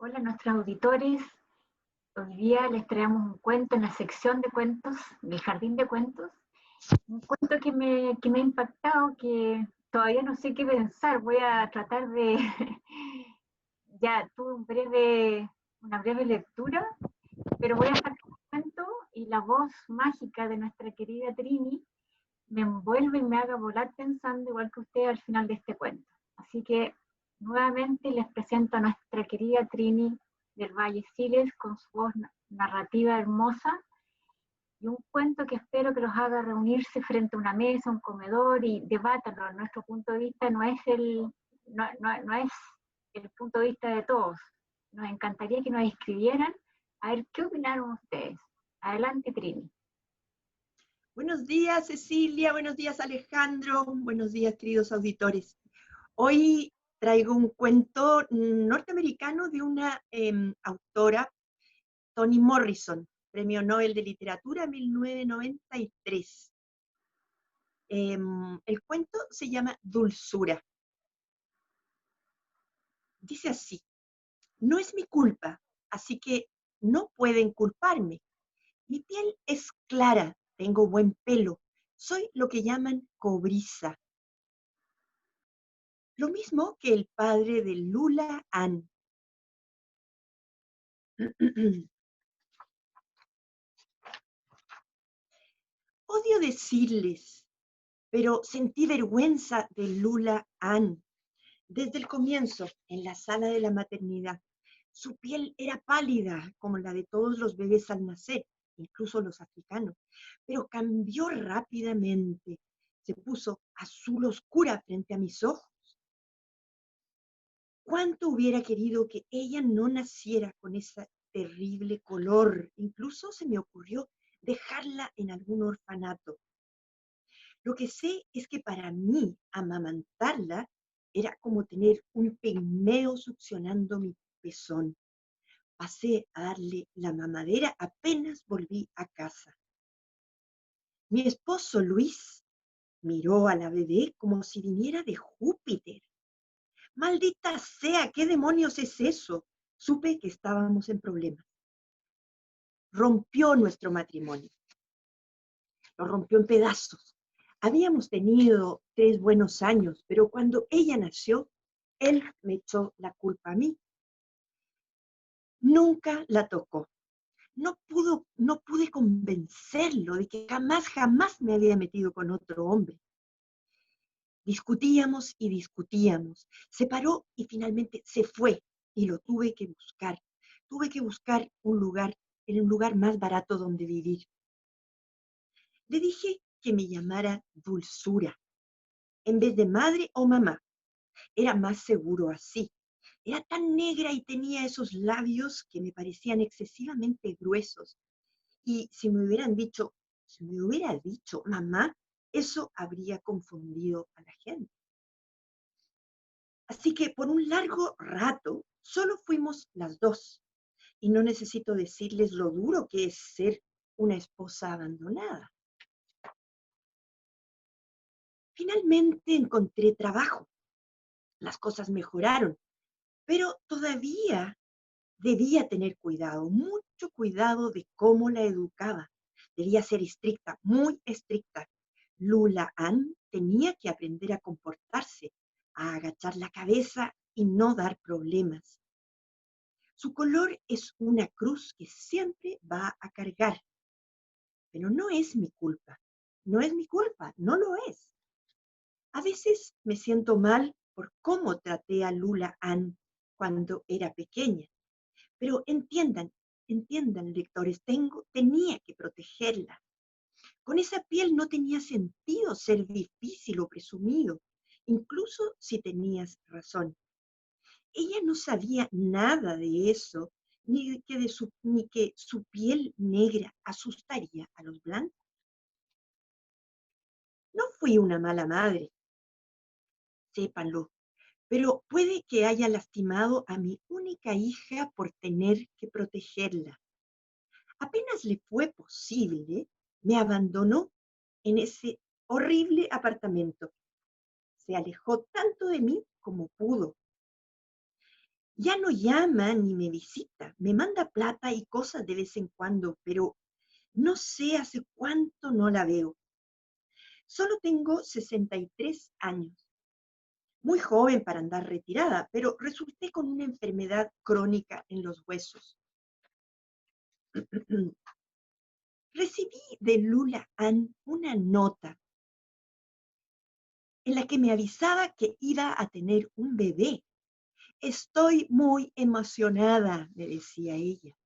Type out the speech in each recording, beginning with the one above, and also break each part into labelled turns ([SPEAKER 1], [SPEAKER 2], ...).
[SPEAKER 1] Hola a nuestros auditores. Hoy día les traemos un cuento en la sección de cuentos del Jardín de Cuentos. Un cuento que me ha impactado, que todavía no sé qué pensar. Voy a tratar de... Ya tuve una breve lectura, pero voy a sacar el cuento y la voz mágica de nuestra querida Trini me envuelve y me haga volar pensando igual que usted al final de este cuento. Así que nuevamente les presento a nuestra querida Trini del Valle Siles con su voz narrativa hermosa y un cuento que espero que los haga reunirse frente a una mesa, un comedor y debátanlo. Nuestro punto de vista no es el punto de vista de todos. Nos encantaría que nos escribieran a ver qué opinaron ustedes. Adelante, Trini.
[SPEAKER 2] Buenos días, Cecilia. Buenos días, Alejandro. Buenos días, queridos auditores. Hoy traigo un cuento norteamericano de una autora, Toni Morrison, Premio Nobel de Literatura 1993. El cuento se llama Dulzura. Dice así: no es mi culpa, así que no pueden culparme. Mi piel es clara, tengo buen pelo, soy lo que llaman cobriza. Lo mismo que el padre de Lula Ann. Odio decirles, pero sentí vergüenza de Lula Ann. Desde el comienzo, en la sala de la maternidad, su piel era pálida, como la de todos los bebés al nacer, incluso los africanos, pero cambió rápidamente. Se puso azul oscura frente a mis ojos. ¿Cuánto hubiera querido que ella no naciera con ese terrible color? Incluso se me ocurrió dejarla en algún orfanato. Lo que sé es que para mí amamantarla era como tener un pigmeo succionando mi pezón. Pasé a darle la mamadera apenas volví a casa. Mi esposo Luis miró a la bebé como si viniera de Júpiter. Maldita sea, ¿qué demonios es eso? Supe que estábamos en problemas. Rompió nuestro matrimonio. Lo rompió en pedazos. Habíamos tenido 3 buenos años, pero cuando ella nació, él me echó la culpa a mí. Nunca la tocó. No pude convencerlo de que jamás me había metido con otro hombre. Discutíamos y discutíamos. Se paró y finalmente se fue y lo tuve que buscar. Tuve que buscar un lugar más barato donde vivir. Le dije que me llamara Dulzura, en vez de madre o mamá. Era más seguro así. Era tan negra y tenía esos labios que me parecían excesivamente gruesos. Y si me hubiera dicho mamá, eso habría confundido a la gente. Así que por un largo rato solo fuimos las dos. Y no necesito decirles lo duro que es ser una esposa abandonada. Finalmente encontré trabajo. Las cosas mejoraron, pero todavía debía tener cuidado, mucho cuidado de cómo la educaba. Debía ser estricta, muy estricta. Lula Ann tenía que aprender a comportarse, a agachar la cabeza y no dar problemas. Su color es una cruz que siempre va a cargar, pero no es mi culpa. No es mi culpa, no lo es. A veces me siento mal por cómo traté a Lula Ann cuando era pequeña. Pero entiendan, lectores, tenía que protegerla. Con esa piel no tenía sentido ser difícil o presumido, incluso si tenías razón. Ella no sabía nada de eso, ni que su piel negra asustaría a los blancos. No fui una mala madre, sépanlo, pero puede que haya lastimado a mi única hija por tener que protegerla. Apenas le fue posible, me abandonó en ese horrible apartamento. Se alejó tanto de mí como pudo. Ya no llama ni me visita, me manda plata y cosas de vez en cuando, pero no sé hace cuánto no la veo. Solo tengo 63 años, muy joven para andar retirada, pero resulté con una enfermedad crónica en los huesos. Recibí de Lula Ann una nota en la que me avisaba que iba a tener un bebé. Estoy muy emocionada, me decía ella.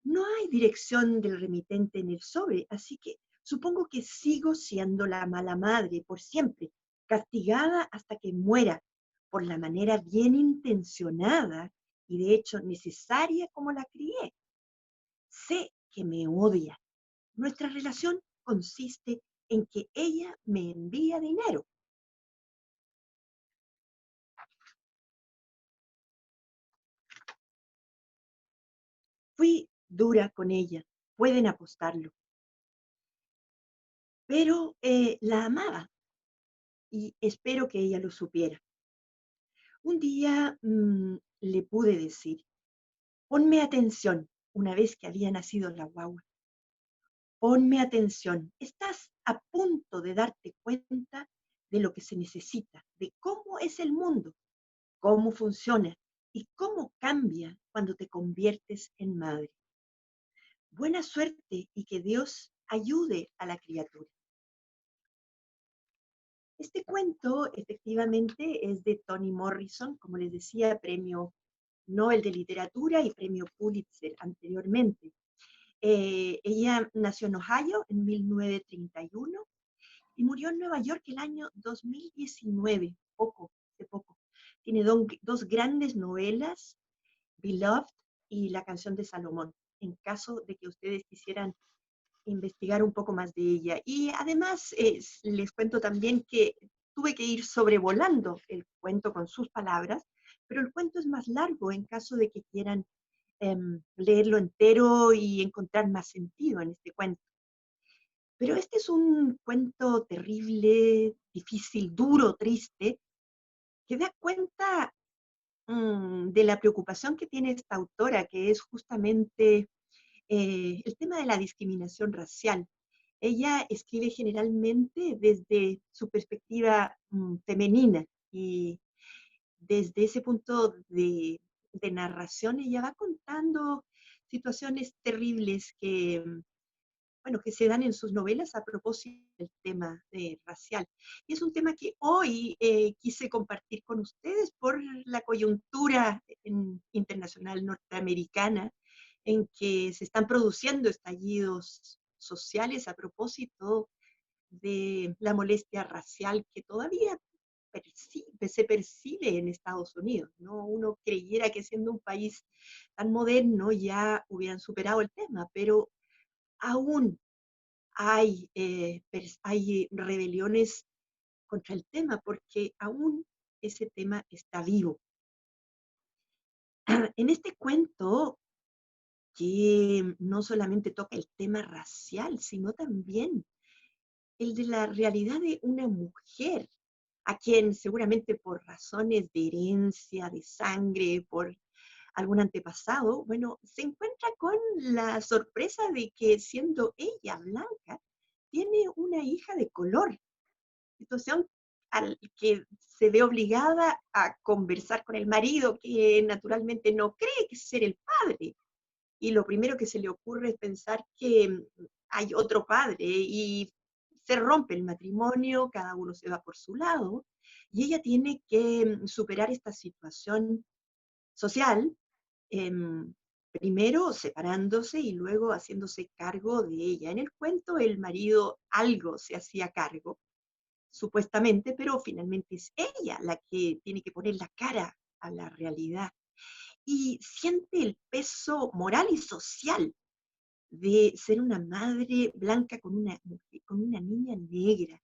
[SPEAKER 2] No hay dirección del remitente en el sobre, así que supongo que sigo siendo la mala madre por siempre, castigada hasta que muera por la manera bien intencionada y de hecho necesaria como la crié. Sé que me odia. Nuestra relación consiste en que ella me envía dinero. Fui dura con ella, pueden apostarlo, pero la amaba y espero que ella lo supiera. Un día le pude decir, ponme atención, una vez que había nacido la guagua, ponme atención, estás a punto de darte cuenta de lo que se necesita, de cómo es el mundo, cómo funciona y cómo cambia cuando te conviertes en madre. Buena suerte y que Dios ayude a la criatura. Este cuento efectivamente es de Toni Morrison, como les decía, premio Nobel de Literatura y premio Pulitzer anteriormente. Ella nació en Ohio en 1931 y murió en Nueva York el año 2019, hace poco. Tiene dos grandes novelas, Beloved y La canción de Salomón, en caso de que ustedes quisieran investigar un poco más de ella. Y además les cuento también que tuve que ir sobrevolando el cuento con sus palabras, pero el cuento es más largo en caso de que quieran leerlo entero y encontrar más sentido en este cuento. Pero este es un cuento terrible, difícil, duro, triste, que da cuenta de la preocupación que tiene esta autora, que es justamente el tema de la discriminación racial. Ella escribe generalmente desde su perspectiva femenina y desde ese punto de narración ella va contando situaciones terribles que, bueno, que se dan en sus novelas a propósito del tema racial. Y es un tema que hoy quise compartir con ustedes por la coyuntura internacional norteamericana en que se están produciendo estallidos sociales a propósito de la molestia racial que todavía se percibe en Estados Unidos, ¿no? Uno creyera que siendo un país tan moderno ya hubieran superado el tema, pero aún hay rebeliones contra el tema porque aún ese tema está vivo. En este cuento, que no solamente toca el tema racial, sino también el de la realidad de una mujer, a quien seguramente por razones de herencia, de sangre, por algún antepasado, bueno, se encuentra con la sorpresa de que siendo ella blanca, tiene una hija de color, situación al que se ve obligada a conversar con el marido, que naturalmente no cree que ser el padre. Y lo primero que se le ocurre es pensar que hay otro padre y se rompe el matrimonio, cada uno se va por su lado, y ella tiene que superar esta situación social, primero separándose y luego haciéndose cargo de ella. En el cuento el marido algo se hacía cargo, supuestamente, pero finalmente es ella la que tiene que poner la cara a la realidad y siente el peso moral y social de ser una madre blanca con una niña negra.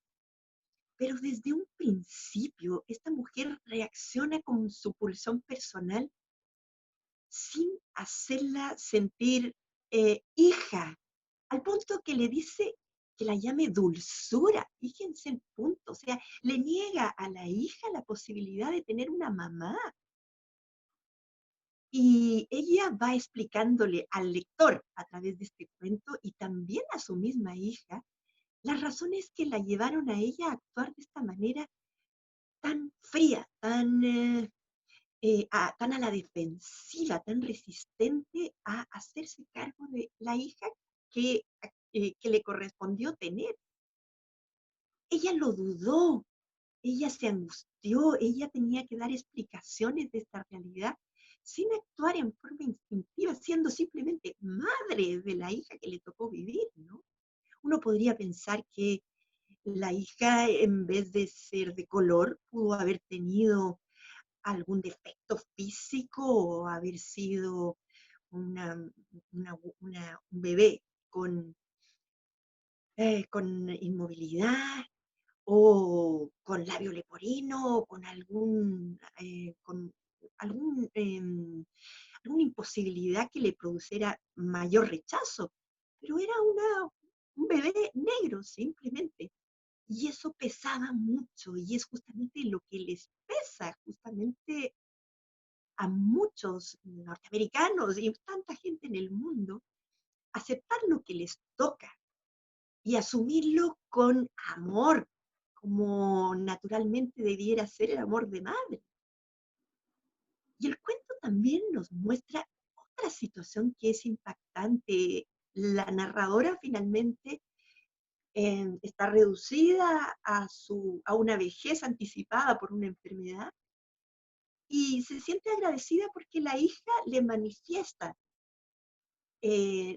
[SPEAKER 2] Pero desde un principio, esta mujer reacciona con su pulsión personal sin hacerla sentir hija, al punto que le dice que la llame dulzura. Fíjense el punto, o sea, le niega a la hija la posibilidad de tener una mamá. Y ella va explicándole al lector a través de este cuento y también a su misma hija las razones que la llevaron a ella a actuar de esta manera tan fría, tan a la defensiva, tan resistente a hacerse cargo de la hija que le correspondió tener. Ella lo dudó, ella se angustió, ella tenía que dar explicaciones de esta realidad sin actuar en forma instintiva, siendo simplemente madre de la hija que le tocó vivir, ¿no? Uno podría pensar que la hija, en vez de ser de color, pudo haber tenido algún defecto físico o haber sido una, un bebé con inmovilidad o con labio leporino o con algún, alguna imposibilidad que le produciera mayor rechazo. Pero era un bebé negro, simplemente. Y eso pesaba mucho y es justamente lo que les pesa justamente a muchos norteamericanos y tanta gente en el mundo, aceptar lo que les toca y asumirlo con amor, como naturalmente debiera ser el amor de madre. Y el cuento también nos muestra otra situación que es impactante. La narradora finalmente está reducida a una vejez anticipada por una enfermedad y se siente agradecida porque la hija le manifiesta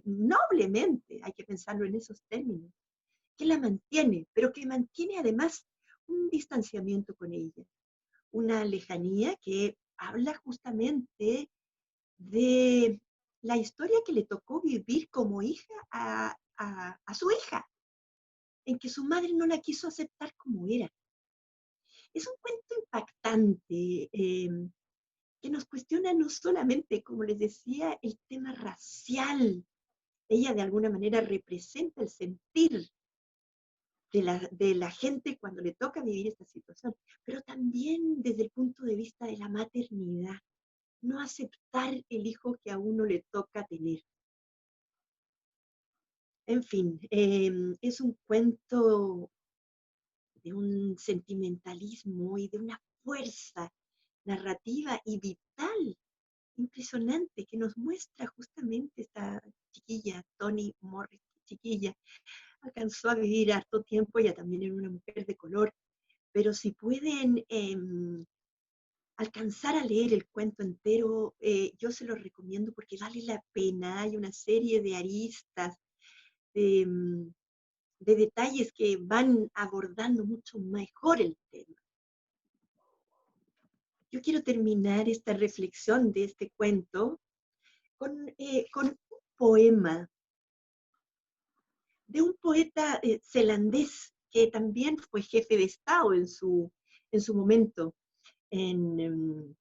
[SPEAKER 2] noblemente, hay que pensarlo en esos términos, que la mantiene, pero que mantiene además un distanciamiento con ella, una lejanía que habla justamente de la historia que le tocó vivir como hija a su hija, en que su madre no la quiso aceptar como era. Es un cuento impactante que nos cuestiona no solamente, como les decía, el tema racial. Ella de alguna manera representa el sentir de la gente cuando le toca vivir esta situación, pero también desde el punto de vista de la maternidad, no aceptar el hijo que a uno le toca tener. En fin, es un cuento de un sentimentalismo y de una fuerza narrativa y vital impresionante que nos muestra justamente esta chiquilla, Toni Morris, chiquilla, alcanzó a vivir harto tiempo, ella también era una mujer de color, pero si pueden alcanzar a leer el cuento entero, yo se lo recomiendo porque vale la pena, hay una serie de aristas, de, de detalles que van abordando mucho mejor el tema. Yo quiero terminar esta reflexión de este cuento con un poema de un poeta zelandés que también fue jefe de Estado en su momento en,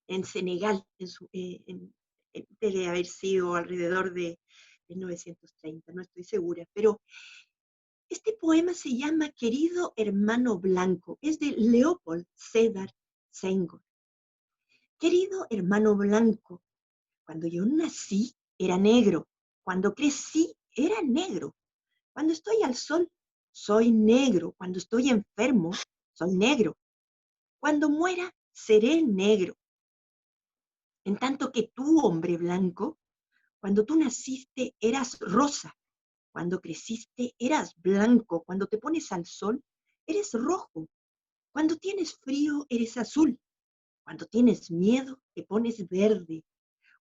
[SPEAKER 2] en Senegal, debe haber sido alrededor de 1930, no estoy segura, pero este poema se llama Querido Hermano Blanco, es de Leopold Sédar Senghor. Querido hermano blanco, cuando yo nací era negro, cuando crecí era negro, cuando estoy al sol soy negro, cuando estoy enfermo soy negro, cuando muera seré negro. En tanto que tú, hombre blanco, cuando tú naciste eras rosa, cuando creciste eras blanco, cuando te pones al sol eres rojo, cuando tienes frío eres azul, cuando tienes miedo te pones verde,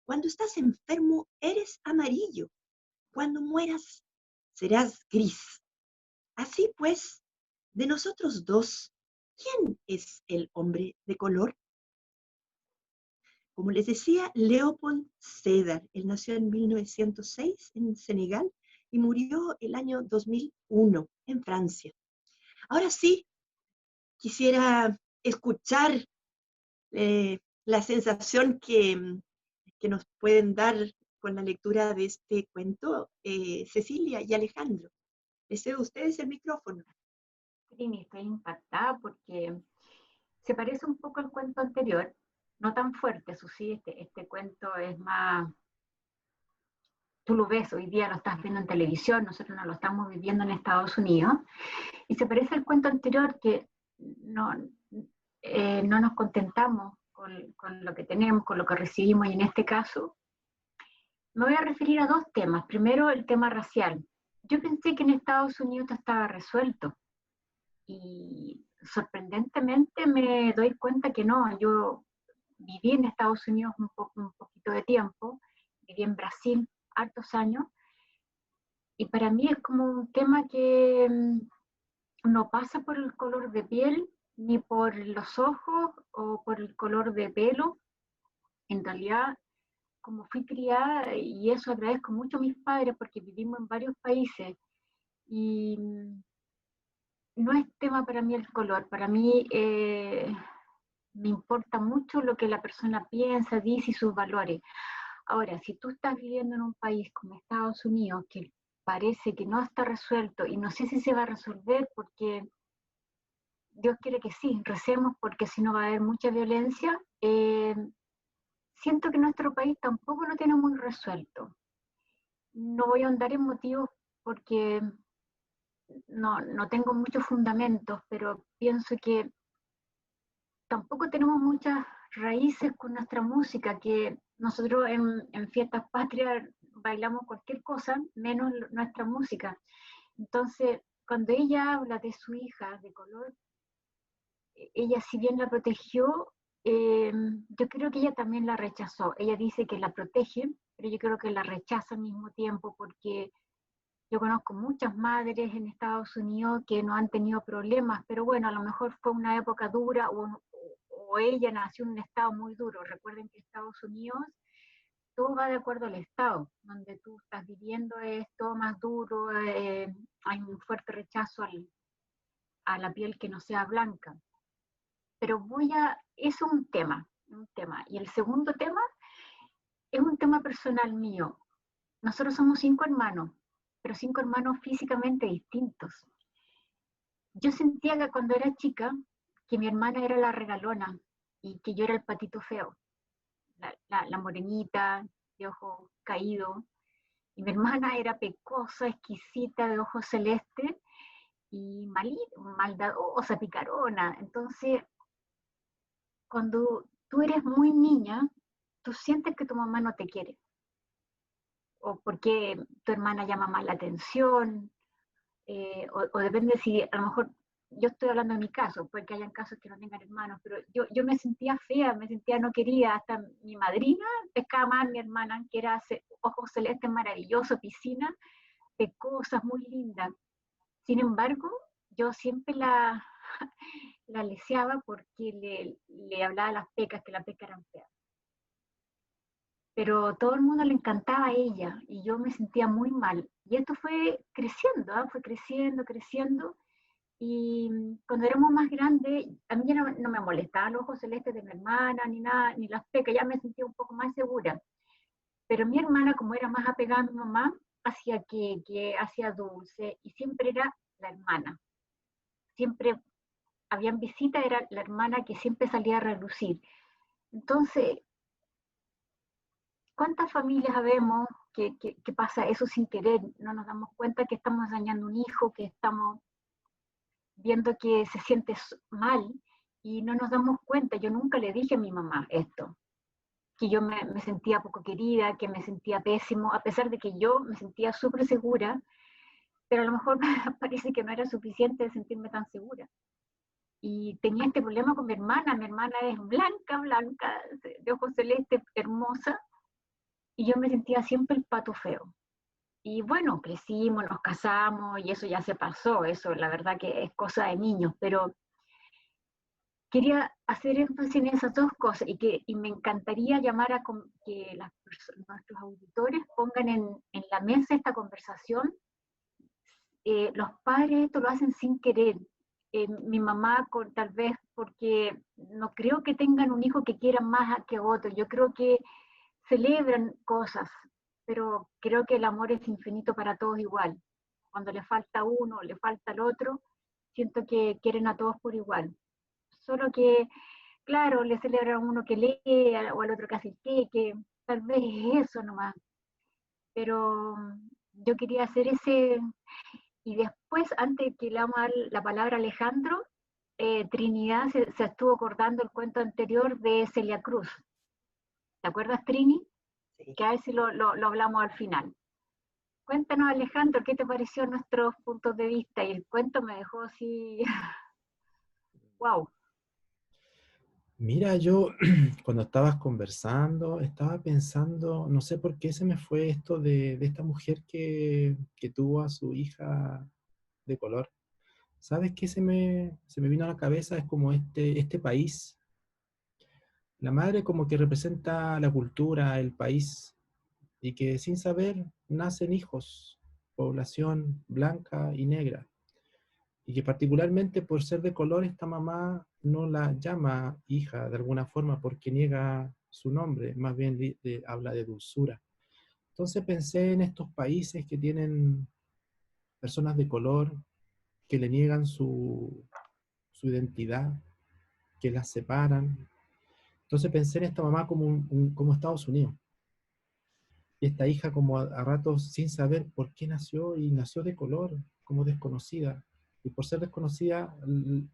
[SPEAKER 2] cuando estás enfermo eres amarillo, cuando mueras serás gris. Así pues, de nosotros dos, ¿quién es el hombre de color? Como les decía, Leopold Sédar, él nació en 1906 en Senegal y murió el año 2001 en Francia. Ahora sí, quisiera escuchar la sensación que nos pueden dar con la lectura de este cuento, Cecilia y Alejandro. Les cedo a ustedes el micrófono.
[SPEAKER 1] Trini, estoy impactada porque se parece un poco al cuento anterior, no tan fuerte, eso sí, este cuento es más, tú lo ves, hoy día lo estás viendo en televisión, nosotros no lo estamos viviendo en Estados Unidos, y se parece al cuento anterior que no, no nos contentamos con lo que tenemos, con lo que recibimos, y en este caso me voy a referir a dos temas. Primero, el tema racial. Yo pensé que en Estados Unidos esto estaba resuelto, y sorprendentemente me doy cuenta que no. Yo viví en Estados Unidos un poquito de tiempo, viví en Brasil hartos años, y para mí es como un tema que no pasa por el color de piel, ni por los ojos o por el color de pelo. En realidad, como fui criada, y eso agradezco mucho a mis padres porque vivimos en varios países, y no es tema para mí el color. Para mí me importa mucho lo que la persona piensa, dice y sus valores. Ahora, si tú estás viviendo en un país como Estados Unidos, que parece que no está resuelto, y no sé si se va a resolver porque Dios quiere que sí, recemos porque si no va a haber mucha violencia, siento que nuestro país tampoco lo tiene muy resuelto. No voy a ahondar en motivos porque no tengo muchos fundamentos, pero pienso que tampoco tenemos muchas raíces con nuestra música, que nosotros en fiestas patrias bailamos cualquier cosa, menos nuestra música. Entonces, cuando ella habla de su hija de color, ella si bien la protegió, yo creo que ella también la rechazó. Ella dice que la protege, pero yo creo que la rechaza al mismo tiempo, porque yo conozco muchas madres en Estados Unidos que no han tenido problemas, pero bueno, a lo mejor fue una época dura, o ella nació en un estado muy duro. Recuerden que Estados Unidos, todo va de acuerdo al estado, donde tú estás viviendo es todo más duro, hay un fuerte rechazo a la piel que no sea blanca. Pero eso es un tema. Y el segundo tema es un tema personal mío. Nosotros somos 5 hermanos, pero 5 hermanos físicamente distintos. Yo sentía que cuando era chica, que mi hermana era la regalona y que yo era el patito feo, la morenita, de ojos caídos, y mi hermana era pecosa, exquisita, de ojos celestes, y maldadosa, picarona. Entonces, cuando tú eres muy niña, tú sientes que tu mamá no te quiere, o porque tu hermana llama más la atención, o depende si a lo mejor, yo estoy hablando de mi caso, puede que hayan casos que no tengan hermanos, pero yo me sentía fea, me sentía no querida. Hasta mi madrina pescaba más a mi hermana, que era ojos celestes maravilloso, piscina, de cosas muy lindas. Sin embargo, yo siempre la leseaba porque le hablaba de las pecas, que las pecas eran feas. Pero todo el mundo le encantaba a ella y yo me sentía muy mal. Y esto fue creciendo, ¿eh? Fue creciendo, creciendo. Y cuando éramos más grandes, a mí ya no me molestaban los ojos celestes de mi hermana, ni nada, ni las pecas, ya me sentía un poco más segura. Pero mi hermana, como era más apegada a mi mamá, hacía que hacía dulce, y siempre era la hermana. Siempre habían visitas, era la hermana que siempre salía a relucir. Entonces, ¿cuántas familias habemos que pasa eso sin querer? No nos damos cuenta que estamos dañando un hijo, que estamos viendo que se siente mal, y no nos damos cuenta. Yo nunca le dije a mi mamá esto, que yo me sentía poco querida, que me sentía pésimo, a pesar de que yo me sentía súper segura, pero a lo mejor parece que no era suficiente de sentirme tan segura. Y tenía este problema con mi hermana es blanca, blanca, de ojos celestes, hermosa, y yo me sentía siempre el pato feo. Y bueno, crecimos, nos casamos y eso ya se pasó, eso la verdad que es cosa de niños, pero quería hacer énfasis en esas dos cosas, y me encantaría llamar a que nuestros auditores pongan en la mesa esta conversación. Los padres esto lo hacen sin querer. Mi mamá, tal vez porque no creo que tengan un hijo que quieran más que otro, yo creo que celebran cosas, pero creo que el amor es infinito para todos igual. Cuando le falta uno, le falta el otro, siento que quieren a todos por igual. Solo que claro, le celebran a uno que lee o al otro que hace el queque, tal vez es eso nomás. Pero yo quería hacer ese, y después, antes que le vamos a dar la palabra a Alejandro, Trinidad se estuvo acordando el cuento anterior de Celia Cruz. ¿Te acuerdas, Trini?
[SPEAKER 2] Sí.
[SPEAKER 1] Que a ver si lo hablamos al final. Cuéntanos, Alejandro, ¿qué te pareció nuestros puntos de vista? Y el cuento me dejó así, wow.
[SPEAKER 3] Mira, yo cuando estabas conversando, estaba pensando, no sé por qué se me fue esto de esta mujer que tuvo a su hija de color. ¿Sabes qué se me vino a la cabeza? Es como este país. La madre como que representa la cultura, el país, y que sin saber nacen hijos, población blanca y negra. Y que particularmente por ser de color, esta mamá no la llama hija de alguna forma porque niega su nombre, más bien habla de dulzura. Entonces pensé en estos países que tienen personas de color, que le niegan su identidad, que las separan. Entonces pensé en esta mamá como Estados Unidos. Y esta hija como a ratos sin saber por qué nació y nació de color, como desconocida. Y por ser desconocida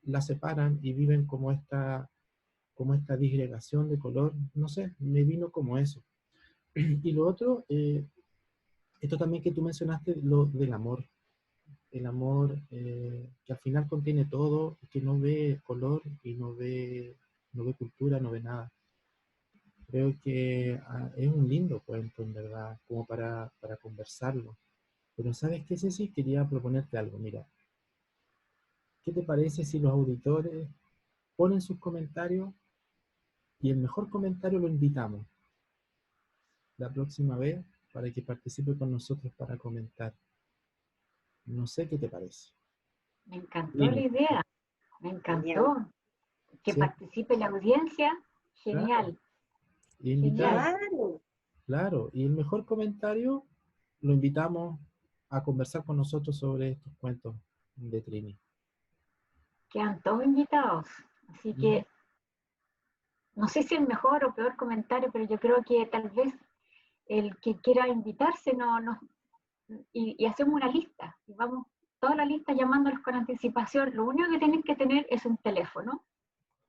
[SPEAKER 3] la separan y viven como esta disgregación de color. No sé, me vino como eso. Y lo otro, esto también que tú mencionaste, lo del amor. El amor que al final contiene todo, que no ve color y no ve cultura, no ve nada. Creo que es un lindo cuento, en verdad, como para conversarlo. Pero ¿sabes qué, Ceci? Quería proponerte algo. Mira, ¿qué te parece si los auditores ponen sus comentarios y el mejor comentario lo invitamos la próxima vez para que participe con nosotros para comentar? No sé qué te parece.
[SPEAKER 1] Me encantó la
[SPEAKER 3] Dime,
[SPEAKER 1] idea, me
[SPEAKER 2] Genial.
[SPEAKER 1] encantó. Que
[SPEAKER 3] ¿sí?
[SPEAKER 1] participe la audiencia,
[SPEAKER 3] Claro.
[SPEAKER 1] genial,
[SPEAKER 3] Y invitamos,
[SPEAKER 1] genial.
[SPEAKER 2] Claro.
[SPEAKER 3] claro. Y el mejor comentario lo invitamos a conversar con nosotros sobre estos cuentos de Trini.
[SPEAKER 1] Quedan todos invitados. Así
[SPEAKER 3] ¿Mm?
[SPEAKER 1] que no sé si el mejor o peor comentario, pero yo creo que tal vez el que quiera invitarse y hacemos una lista. Y vamos toda la lista llamándolos con anticipación. Lo único que tienen que tener es un teléfono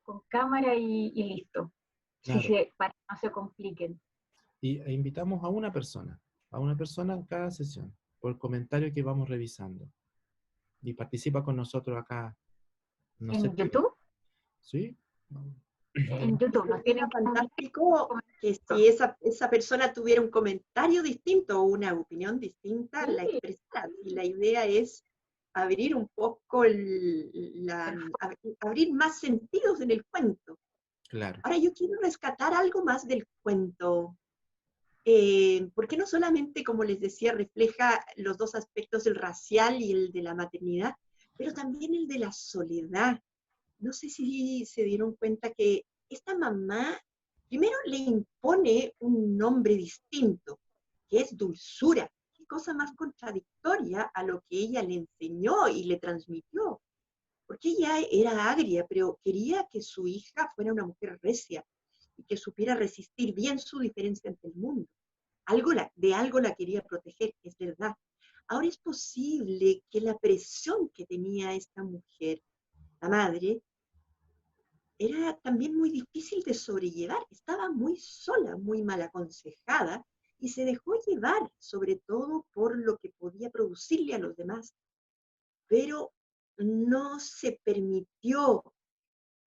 [SPEAKER 1] con cámara y listo.
[SPEAKER 3] Claro.
[SPEAKER 1] Para que no se compliquen.
[SPEAKER 3] E invitamos a una persona en cada sesión, por comentario que vamos revisando. Y participa con nosotros acá, no sé
[SPEAKER 1] En
[SPEAKER 3] qué,
[SPEAKER 1] YouTube,
[SPEAKER 3] ¿sí?
[SPEAKER 1] en
[SPEAKER 2] Y
[SPEAKER 1] YouTube nos
[SPEAKER 2] sería
[SPEAKER 1] tienen que invitar
[SPEAKER 2] fantástico
[SPEAKER 1] con
[SPEAKER 2] que
[SPEAKER 1] esto.
[SPEAKER 2] si esa persona tuviera un comentario distinto o una opinión distinta, la
[SPEAKER 1] Sí,
[SPEAKER 2] expresara. Y la idea es abrir un poco, abrir más sentidos en el cuento.
[SPEAKER 3] Claro,
[SPEAKER 2] Ahora yo quiero rescatar algo más del cuento, porque no solamente, como les decía, refleja los dos aspectos, el racial y el de la maternidad, pero también el de la soledad. No sé si se dieron cuenta que esta mamá primero le impone un nombre distinto, que es dulzura. Qué cosa más contradictoria a lo que ella le enseñó y le transmitió. Porque ella era agria, pero quería que su hija fuera una mujer recia y que supiera resistir bien su diferencia ante el mundo. De algo la quería proteger, es verdad. Ahora es posible que la presión que tenía esta mujer, la madre, era también muy difícil de sobrellevar. Estaba muy sola, muy mal aconsejada y se dejó llevar, sobre todo por lo que podía producirle a los demás, pero no se permitió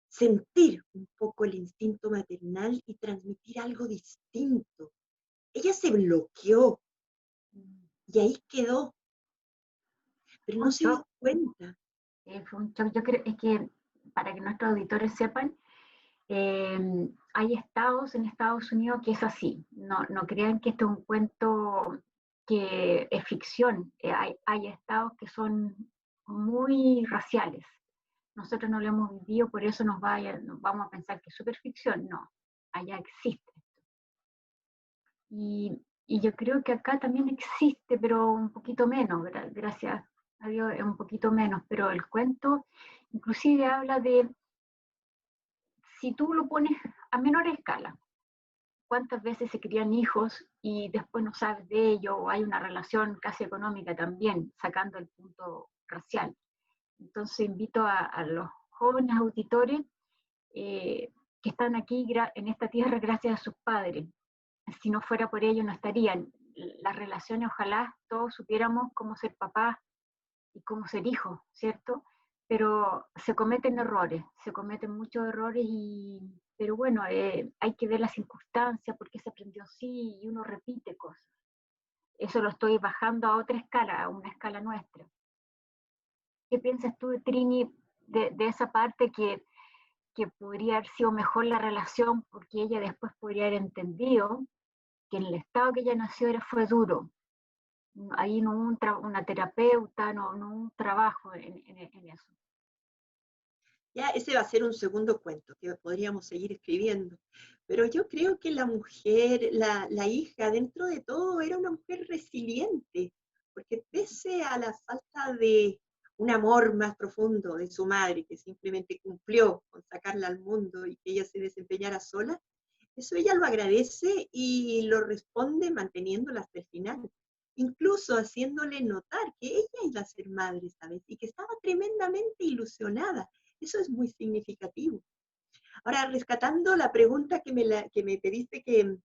[SPEAKER 2] sentir un poco el instinto maternal y transmitir algo distinto. Ella se bloqueó y ahí quedó, pero
[SPEAKER 1] Fue
[SPEAKER 2] no
[SPEAKER 1] un
[SPEAKER 2] se
[SPEAKER 1] shock,
[SPEAKER 2] dio cuenta.
[SPEAKER 1] fue un shock. Yo creo es que para que nuestros auditores sepan, hay estados en Estados Unidos que es así. No crean que esto es un cuento que es ficción. Hay estados que son muy raciales. Nosotros no lo hemos vivido, por eso nos vamos a pensar que es super ficción. No, allá existe. Y yo creo que acá también existe, pero un poquito menos, gracias a Dios es un poquito menos, pero el cuento inclusive habla de si tú lo pones a menor escala, ¿cuántas veces se crían hijos y después no sabes de ello, o hay una relación casi económica también, sacando el punto racial? Entonces invito a los jóvenes auditores que están aquí en esta tierra gracias a sus padres. Si no fuera por ellos no estarían. Las relaciones, ojalá todos supiéramos cómo ser papás y cómo ser hijos, ¿cierto? Pero se cometen errores, se cometen muchos errores, pero bueno, hay que ver las circunstancias, porque se aprendió así y uno repite cosas. Eso lo estoy bajando a otra escala, a una escala nuestra. ¿Qué piensas tú, Trini, de esa parte que podría haber sido mejor la relación, porque ella después podría haber entendido que en el estado que ella nació fue duro? Ahí no hubo una terapeuta, no hubo un trabajo en eso.
[SPEAKER 2] Ya ese va a ser un segundo cuento que podríamos seguir escribiendo. Pero yo creo que la mujer, la hija, dentro de todo, era una mujer resiliente, porque pese a la falta de un amor más profundo de su madre, que simplemente cumplió con sacarla al mundo y que ella se desempeñara sola, eso ella lo agradece y lo responde manteniéndola hasta el final, incluso haciéndole notar que ella iba a ser madre, ¿sabes? Y que estaba tremendamente ilusionada. Eso es muy significativo. Ahora, rescatando la pregunta que me pediste, que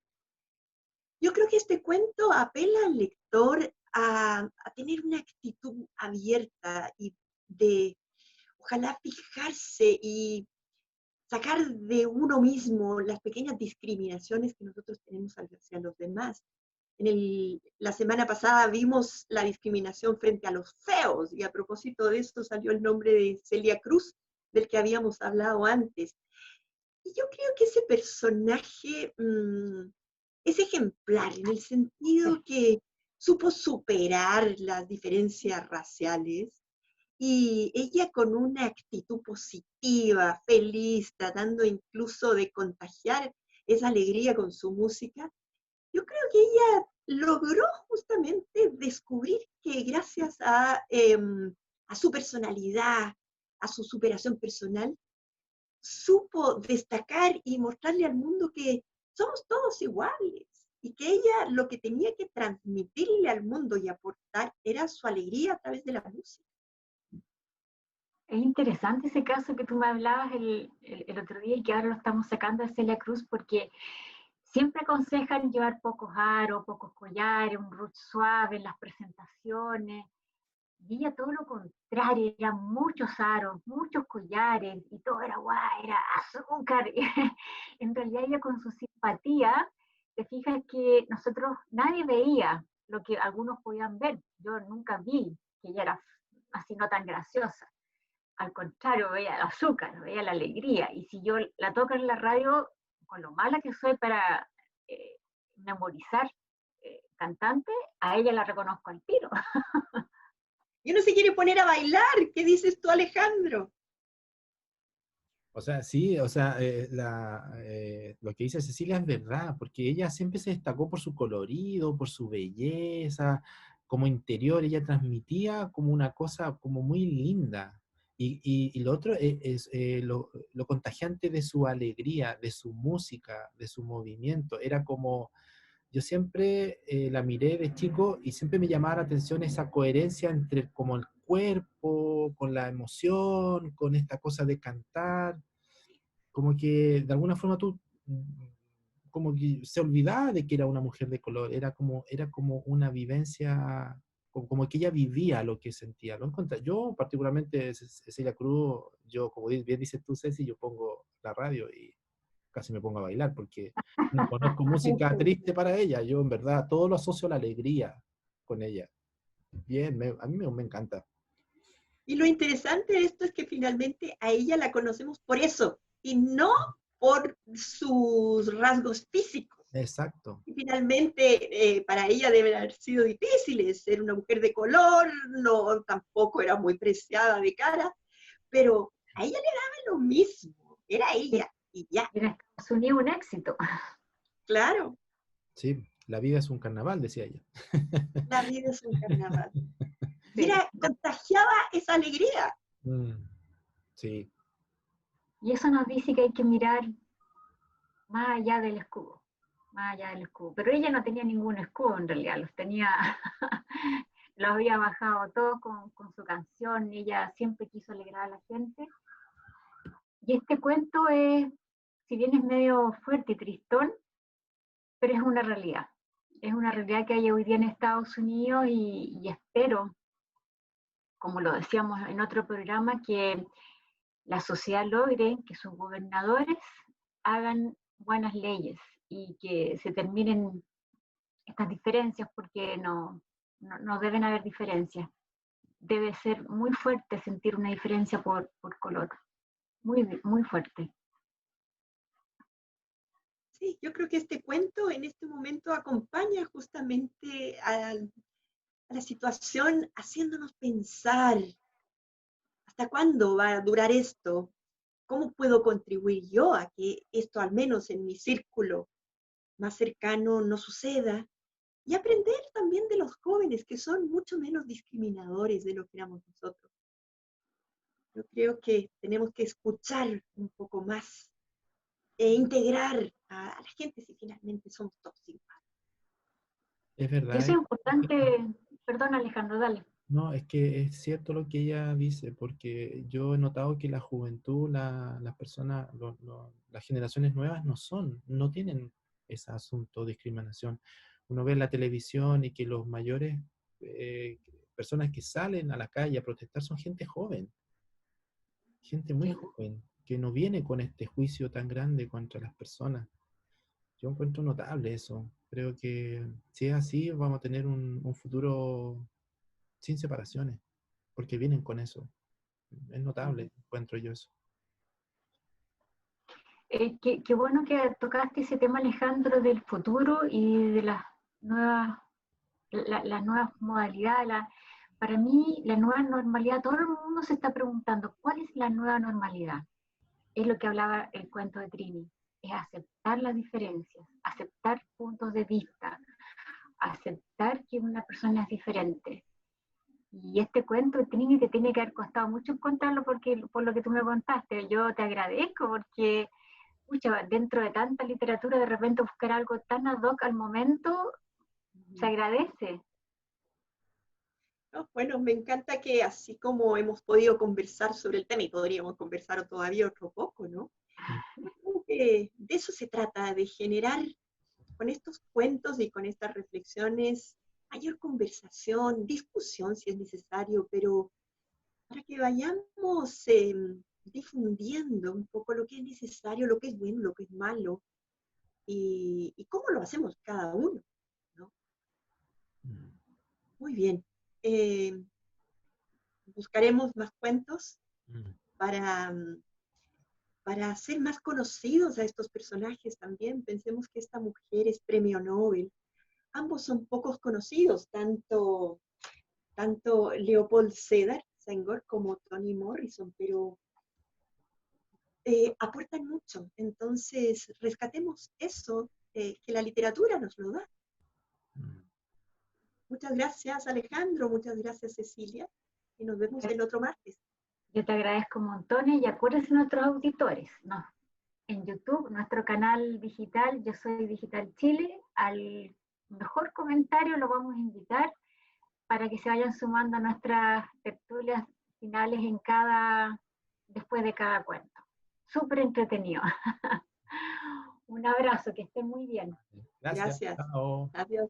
[SPEAKER 2] yo creo que este cuento apela al lector a tener una actitud abierta y de, ojalá, fijarse y sacar de uno mismo las pequeñas discriminaciones que nosotros tenemos hacia los demás. La semana pasada vimos la discriminación frente a los feos, y a propósito de esto salió el nombre de Celia Cruz, del que habíamos hablado antes. Y yo creo que ese personaje es ejemplar en el sentido que supo superar las diferencias raciales, y ella con una actitud positiva, feliz, tratando incluso de contagiar esa alegría con su música. Yo creo que ella logró justamente descubrir que gracias a su personalidad, a su superación personal, supo destacar y mostrarle al mundo que somos todos iguales, y que ella lo que tenía que transmitirle al mundo y aportar era su alegría a través de la música.
[SPEAKER 1] Es interesante ese caso que tú me hablabas el otro día y que ahora lo estamos sacando de Celia Cruz, porque siempre aconsejan llevar pocos aros, pocos collares, un ruch suave en las presentaciones. Y ella todo lo contrario, eran muchos aros, muchos collares, y todo era guay, era azúcar. En realidad ella con su simpatía, te fijas que nosotros, nadie veía lo que algunos podían ver. Yo nunca vi que ella era así no tan graciosa. Al contrario, veía el azúcar, veía la alegría. Y si yo la toco en la radio, con lo mala que soy para memorizar cantante, a ella la reconozco al tiro.
[SPEAKER 2] Y uno se quiere poner a bailar. ¿Qué dices tú, Alejandro?
[SPEAKER 3] O sea, sí, o sea, lo que dice Cecilia es verdad, porque ella siempre se destacó por su colorido, por su belleza, como interior, ella transmitía como una cosa como muy linda. Y lo otro es, lo contagiante de su alegría, de su música, de su movimiento. Era como, yo siempre la miré de chico y siempre me llamaba la atención esa coherencia entre como el cuerpo, con la emoción, con esta cosa de cantar, como que de alguna forma tú, como que se olvidaba de que era una mujer de color, era como una vivencia, como que ella vivía lo que sentía. Yo particularmente, Cecilia Cruz, yo como bien dices tú, Ceci, yo pongo la radio y casi me pongo a bailar, porque no conozco música triste para ella, yo en verdad todo lo asocio a la alegría con ella. Bien, a mí me encanta.
[SPEAKER 2] Y lo interesante de esto es que finalmente a ella la conocemos por eso, y no por sus rasgos físicos.
[SPEAKER 3] Exacto.
[SPEAKER 2] Y finalmente para ella deben haber sido difíciles, ser una mujer de color, no, tampoco era muy preciada de cara, pero a ella le daba lo mismo, era ella, y ya.
[SPEAKER 1] En Estados Unidos un éxito.
[SPEAKER 2] Claro,
[SPEAKER 3] Sí, la vida es un carnaval, decía ella.
[SPEAKER 2] la vida es un carnaval. Y
[SPEAKER 1] Sí.
[SPEAKER 2] contagiaba esa alegría.
[SPEAKER 3] Sí.
[SPEAKER 1] Y eso nos dice que hay que mirar más allá del escudo, más allá del escudo. Pero ella no tenía ningún escudo en realidad, los tenía, los había bajado todos con su canción, ella siempre quiso alegrar a la gente. Y este cuento es, si bien es medio fuerte y tristón, pero es una realidad. Es una realidad que hay hoy día en Estados Unidos y espero, como lo decíamos en otro programa, que la sociedad logre que sus gobernadores hagan buenas leyes y que se terminen estas diferencias, porque no deben haber diferencias. Debe ser muy fuerte sentir una diferencia por color, muy fuerte.
[SPEAKER 2] Sí, yo creo que este cuento en este momento acompaña justamente a la situación, haciéndonos pensar, ¿hasta cuándo va a durar esto? ¿Cómo puedo contribuir yo a que esto, al menos en mi círculo más cercano, no suceda? Y aprender también de los jóvenes, que son mucho menos discriminadores de lo que éramos nosotros. Yo creo que tenemos que escuchar un poco más e integrar a la gente si finalmente somos todos iguales.
[SPEAKER 3] Es
[SPEAKER 1] Y eso
[SPEAKER 3] verdad.
[SPEAKER 1] es importante, perdón Alejandro, dale.
[SPEAKER 3] No, es que es cierto lo que ella dice, porque yo he notado que la juventud, las personas, las generaciones nuevas no tienen ese asunto de discriminación. Uno ve en la televisión y que los mayores, eh, personas que salen a la calle a protestar son gente muy
[SPEAKER 1] Sí.
[SPEAKER 3] joven, que no viene con este juicio tan grande contra las personas. Yo encuentro notable eso. Creo que si es así, vamos a tener un futuro sin separaciones, porque vienen con eso. Es notable, encuentro yo eso.
[SPEAKER 1] Qué bueno que tocaste ese tema, Alejandro, del futuro y de las nuevas, las nuevas modalidades. Para mí, la nueva normalidad, todo el mundo se está preguntando, ¿cuál es la nueva normalidad? Es lo que hablaba el cuento de Trini, es aceptar las diferencias, aceptar puntos de vista, aceptar que una persona es diferente. Y este cuento, Trini, te tiene que haber costado mucho encontrarlo porque, por lo que tú me contaste. Yo te agradezco porque, pucha, dentro de tanta literatura, de repente buscar algo tan ad hoc al momento, se agradece.
[SPEAKER 2] ¿No? Bueno, me encanta que así como hemos podido conversar sobre el tema, y podríamos conversar todavía otro poco, ¿no? Yo creo que de eso se trata, de generar con estos cuentos y con estas reflexiones mayor conversación, discusión si es necesario, pero para que vayamos difundiendo un poco lo que es necesario, lo que es bueno, lo que es malo, y cómo lo hacemos cada uno, ¿no? Muy bien. Eh, Buscaremos más cuentos para, para hacer más conocidos a estos personajes también. Pensemos que esta mujer es premio Nobel. Ambos son pocos conocidos, tanto Leopold Sédar Senghor como Toni Morrison, pero aportan mucho. Entonces, rescatemos eso que la literatura nos lo da. Muchas gracias, Alejandro. Muchas gracias, Cecilia. Y nos vemos el otro martes.
[SPEAKER 1] Yo te agradezco un montón y acuérdense nuestros auditores, ¿no? En YouTube, nuestro canal digital, Yo Soy Digital Chile, al mejor comentario lo vamos a invitar para que se vayan sumando a nuestras tertulias finales después de cada cuento. Súper entretenido. Un abrazo, que estén muy bien.
[SPEAKER 3] Gracias.
[SPEAKER 2] Gracias.
[SPEAKER 3] Chao.
[SPEAKER 2] Adiós.